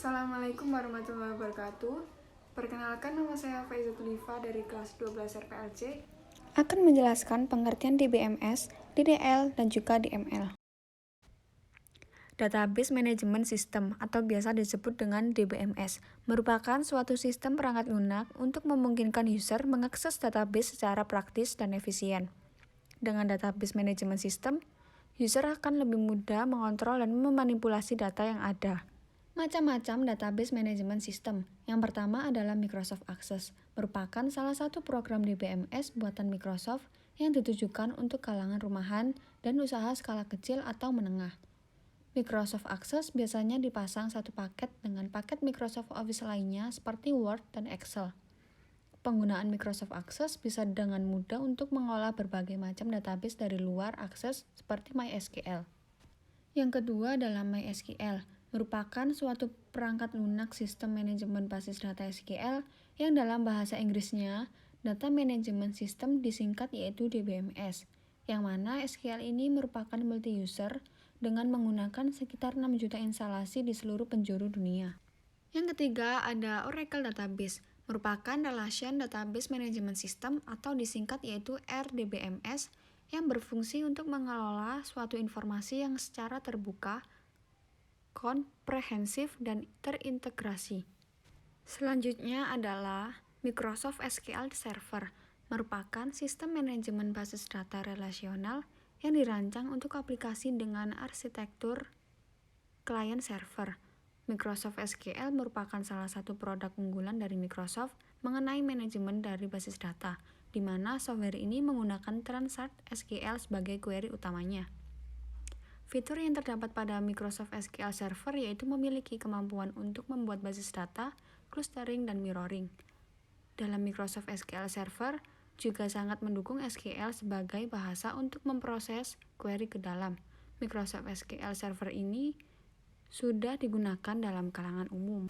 Assalamualaikum warahmatullahi wabarakatuh. Perkenalkan, nama saya Faiza Tulifa dari kelas 12 RPLC. Akan menjelaskan pengertian DBMS, DDL, dan juga DML. Database Management System atau biasa disebut dengan DBMS merupakan suatu sistem perangkat lunak untuk memungkinkan user mengakses database secara praktis dan efisien. Dengan Database Management System, user akan lebih mudah mengontrol dan memanipulasi data yang ada. Macam-macam database management system. Yang pertama adalah Microsoft Access, merupakan salah satu program DBMS buatan Microsoft yang ditujukan untuk kalangan rumahan dan usaha skala kecil atau menengah. Microsoft Access biasanya dipasang satu paket dengan paket Microsoft Office lainnya seperti Word dan Excel. Penggunaan Microsoft Access bisa dengan mudah untuk mengolah berbagai macam database dari luar Access seperti MySQL. Yang kedua adalah MySQL, merupakan suatu perangkat lunak sistem manajemen basis data SQL yang dalam bahasa Inggrisnya Data Management System disingkat yaitu DBMS, yang mana SQL ini merupakan multi-user dengan menggunakan sekitar 6 juta instalasi di seluruh penjuru dunia. Yang ketiga ada Oracle Database, merupakan Relation Database Management System atau disingkat yaitu RDBMS yang berfungsi untuk mengelola suatu informasi yang secara terbuka, komprehensif, dan terintegrasi. Selanjutnya adalah Microsoft SQL Server, merupakan sistem manajemen basis data relasional yang dirancang untuk aplikasi dengan arsitektur client server. Microsoft SQL merupakan salah satu produk unggulan dari Microsoft mengenai manajemen dari basis data, di mana software ini menggunakan Transact SQL sebagai query utamanya. Fitur yang terdapat pada Microsoft SQL Server yaitu memiliki kemampuan untuk membuat basis data, clustering, dan mirroring. Dalam Microsoft SQL Server juga sangat mendukung SQL sebagai bahasa untuk memproses query ke dalam. Microsoft SQL Server ini sudah digunakan dalam kalangan umum.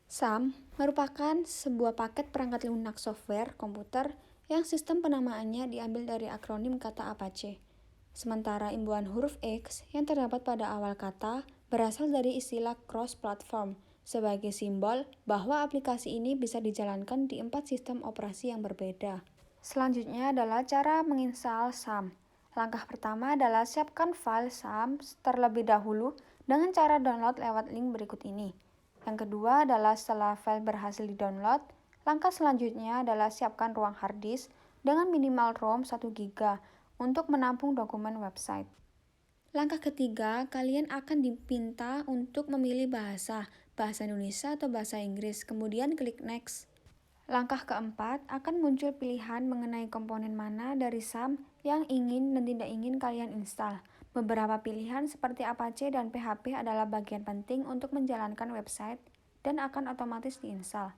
SAM merupakan sebuah paket perangkat lunak software komputer yang sistem penamaannya diambil dari akronim kata Apache. Sementara imbuhan huruf X yang terdapat pada awal kata berasal dari istilah cross-platform sebagai simbol bahwa aplikasi ini bisa dijalankan di 4 sistem operasi yang berbeda. Selanjutnya adalah cara menginstal SAM. Langkah pertama adalah siapkan file SAM terlebih dahulu dengan cara download lewat link berikut ini. Yang kedua adalah setelah file berhasil di-download, langkah selanjutnya adalah siapkan ruang hard disk dengan minimal ROM 1 GB untuk menampung dokumen website. Langkah ketiga, kalian akan dipinta untuk memilih bahasa Indonesia atau bahasa Inggris, kemudian klik next. Langkah keempat, akan muncul pilihan mengenai komponen mana dari SAM yang ingin dan tidak ingin kalian install. Beberapa pilihan seperti Apache dan PHP adalah bagian penting untuk menjalankan website dan akan otomatis diinstal.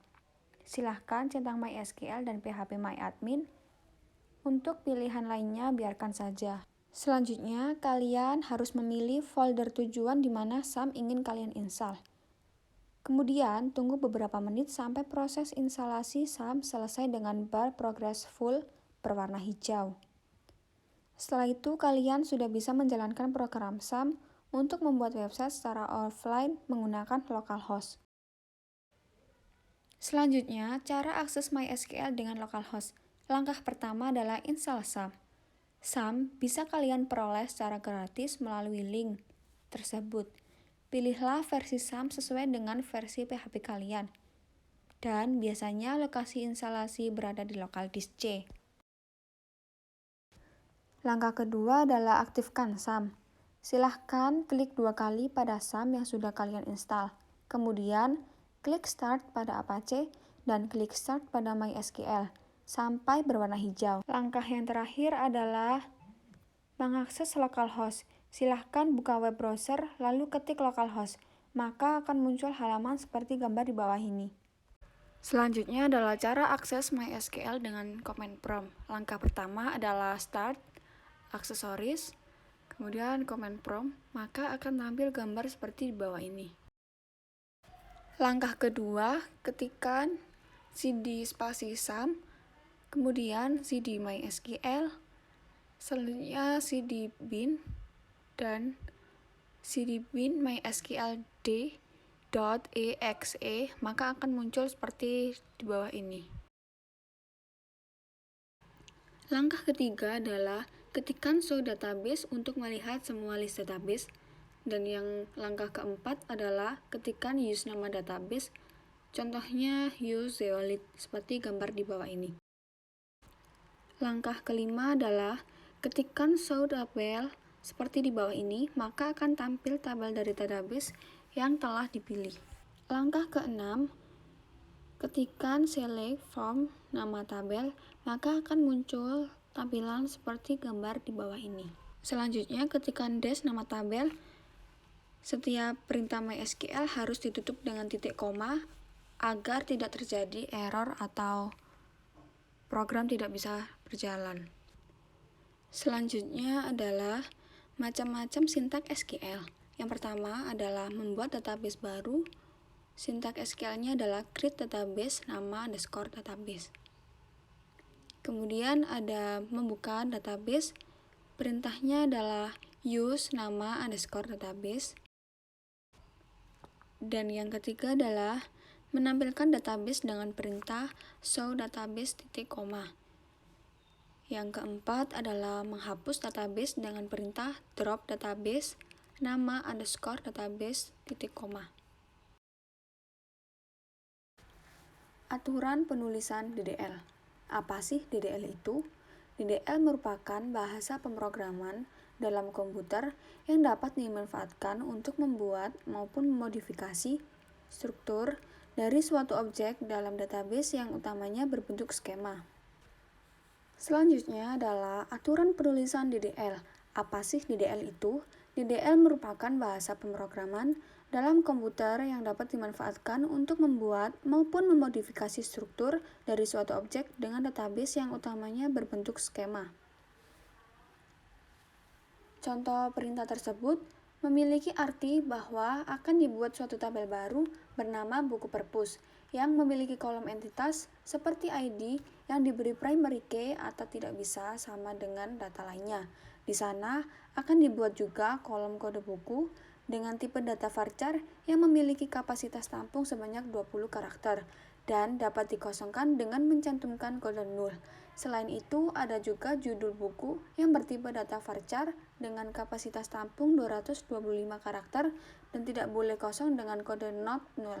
Silahkan centang MySQL dan PHP MyAdmin. Untuk pilihan lainnya biarkan saja. Selanjutnya, kalian harus memilih folder tujuan di mana SAM ingin kalian install. Kemudian, tunggu beberapa menit sampai proses instalasi SAM selesai dengan bar progress full berwarna hijau. Setelah itu, kalian sudah bisa menjalankan program SAM untuk membuat website secara offline menggunakan localhost. Selanjutnya, cara akses MySQL dengan localhost. Langkah pertama adalah install SAM. SAM bisa kalian peroleh secara gratis melalui link tersebut. Pilihlah versi SAM sesuai dengan versi PHP kalian. Dan biasanya lokasi instalasi berada di local disk C. Langkah kedua adalah aktifkan SAM. Silahkan klik 2 kali pada SAM yang sudah kalian install. Kemudian, klik Start pada Apache dan klik Start pada MySQL sampai berwarna hijau. Langkah yang terakhir adalah mengakses localhost. Silahkan buka web browser lalu ketik localhost, maka akan muncul halaman seperti gambar di bawah ini. Selanjutnya adalah cara akses MySQL dengan command prompt. Langkah pertama adalah Start, Aksesoris, kemudian command prompt, maka akan tampil gambar seperti di bawah ini. Langkah kedua, ketikkan cd spasi SAM, kemudian cd MySQL, selanjutnya cd bin, dan cd bin MySQL D, .exe, maka akan muncul seperti di bawah ini. Langkah ketiga adalah ketikkan show database untuk melihat semua list database. Dan yang langkah keempat adalah ketikkan use nama database. Contohnya use zeolite seperti gambar di bawah ini. Langkah kelima adalah ketikkan show tabel seperti di bawah ini, maka akan tampil tabel dari database yang telah dipilih. Langkah keenam, ketikkan select from nama tabel, maka akan muncul tampilan seperti gambar di bawah ini. Selanjutnya, ketikkan dash nama tabel. Setiap perintah MySQL harus ditutup dengan titik koma agar tidak terjadi error atau program tidak bisa berjalan. Selanjutnya adalah macam-macam sintak SQL. Yang pertama adalah membuat database baru. Sintak SQL-nya adalah create database nama underscore database. Kemudian ada membuka database. Perintahnya adalah use nama underscore database. Dan yang ketiga adalah menampilkan database dengan perintah show database titik koma. Yang keempat adalah menghapus database dengan perintah drop database nama underscore database titik koma. Aturan penulisan DDL. Apa sih DDL itu? DDL merupakan bahasa pemrograman dalam komputer yang dapat dimanfaatkan untuk membuat maupun memodifikasi struktur dari suatu objek dalam database yang utamanya berbentuk skema. Selanjutnya adalah aturan penulisan DDL. Apa sih DDL itu? DDL merupakan bahasa pemrograman dalam komputer yang dapat dimanfaatkan untuk membuat maupun memodifikasi struktur dari suatu objek dengan database yang utamanya berbentuk skema. Contoh perintah tersebut memiliki arti bahwa akan dibuat suatu tabel baru bernama buku perpus yang memiliki kolom entitas seperti ID yang diberi primary key atau tidak bisa sama dengan data lainnya. Di sana akan dibuat juga kolom kode buku dengan tipe data varchar yang memiliki kapasitas tampung sebanyak 20 karakter dan dapat dikosongkan dengan mencantumkan kode 0. Selain itu, ada juga judul buku yang bertipe data varchar dengan kapasitas tampung 225 karakter dan tidak boleh kosong dengan kode not 0.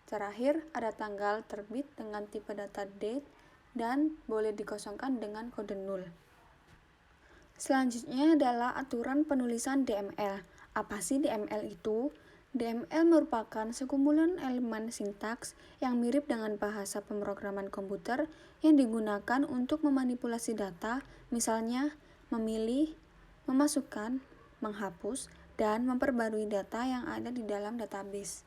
Terakhir, ada tanggal terbit dengan tipe data date dan boleh dikosongkan dengan kode 0. Selanjutnya adalah aturan penulisan DML. Apa sih DML itu? DML merupakan sekumpulan elemen sintaks yang mirip dengan bahasa pemrograman komputer yang digunakan untuk memanipulasi data, misalnya memilih, memasukkan, menghapus, dan memperbarui data yang ada di dalam database.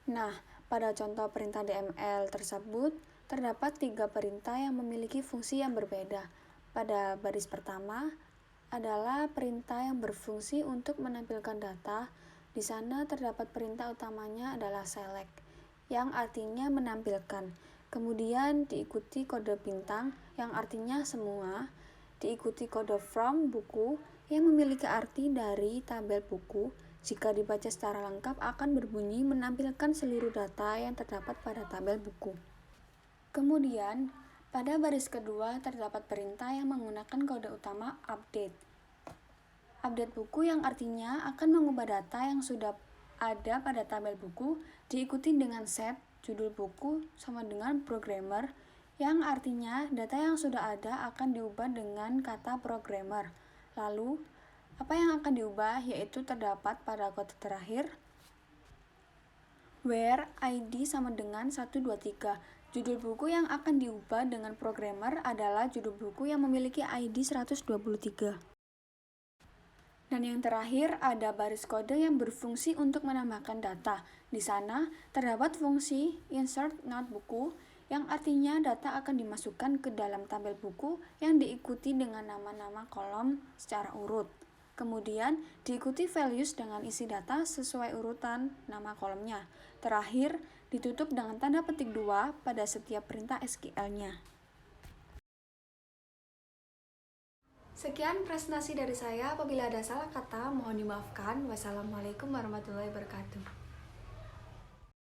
Nah, pada contoh perintah DML tersebut, terdapat 3 perintah yang memiliki fungsi yang berbeda. Pada baris pertama adalah perintah yang berfungsi untuk menampilkan data. Di sana terdapat perintah utamanya adalah select, yang artinya menampilkan. Kemudian diikuti kode bintang, yang artinya semua. Diikuti kode from buku, yang memiliki arti dari tabel buku. Jika dibaca secara lengkap akan berbunyi menampilkan seluruh data yang terdapat pada tabel buku. Kemudian, pada baris kedua terdapat perintah yang menggunakan kode utama update. Update buku yang artinya akan mengubah data yang sudah ada pada tabel buku, diikuti dengan set judul buku sama dengan programmer, yang artinya data yang sudah ada akan diubah dengan kata programmer. Lalu, apa yang akan diubah yaitu terdapat pada kode terakhir, where ID sama dengan 123. Judul buku yang akan diubah dengan programmer adalah judul buku yang memiliki ID 123. Dan yang terakhir ada baris kode yang berfungsi untuk menambahkan data. Di sana terdapat fungsi insert note buku yang artinya data akan dimasukkan ke dalam tabel buku yang diikuti dengan nama-nama kolom secara urut. Kemudian diikuti values dengan isi data sesuai urutan nama kolomnya. Terakhir ditutup dengan tanda petik 2 pada setiap perintah SQL-nya. Sekian presentasi dari saya. Apabila ada salah kata, mohon dimaafkan. Wassalamualaikum warahmatullahi wabarakatuh.